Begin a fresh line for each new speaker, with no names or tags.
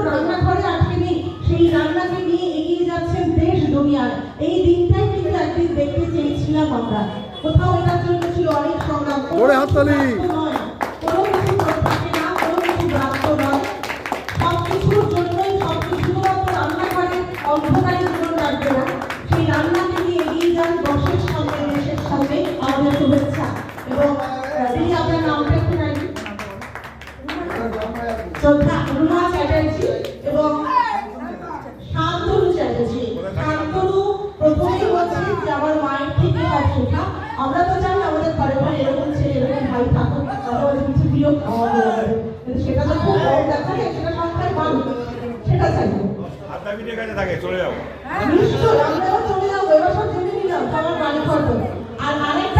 রান্নাঘরে আটকেনি, সেই রান্নাকে নিয়ে এগিয়ে যাচ্ছেন দেশ দুনিয়ায়। এই দিনটাই কিন্তু একদিন দেখতে চেয়েছিলাম আমরা। কোথাও এটার জন্য ছিল অনেক সংগ্রাম, কোনো কিছু থাকে না, কোনো কিছু ব্রাত্য নয়। সবকিছুর জন্যই শুধুমাত্র রান্নাঘরে অন্ধকারে জীবন কাটবে না। সেই রান্নাকে নিয়ে এগিয়ে যান দশের সামনে, দেশের সামনে। আমাদের শুভেচ্ছা। এবং তিনি আপনার নামটা একটু জানি, শ্রদ্ধা রুমা চ্যাটার্জি এবং শান্তনু চ্যাটার্জি। শান্তনু প্রথমেই বলছি যে আমার মায়ের থেকে তার শেখা। আমরা তো জানি আমাদের ঘরে ঘরে এরকম ছেলে এরকম ভাই থাকুক, আমাদের কিছু প্রিয় খাওয়া দাওয়া, কিন্তু সেটা তো খুব কম দেখা যায়, সেটা সংখ্যায় মানুষ, সেটা চাইবো।
চলে যাবো,
নিশ্চয়ই আমরাও চলে যাবো, এবার সব জেনে নিলাম সবার বাড়ি খরচ। আর আরেকটা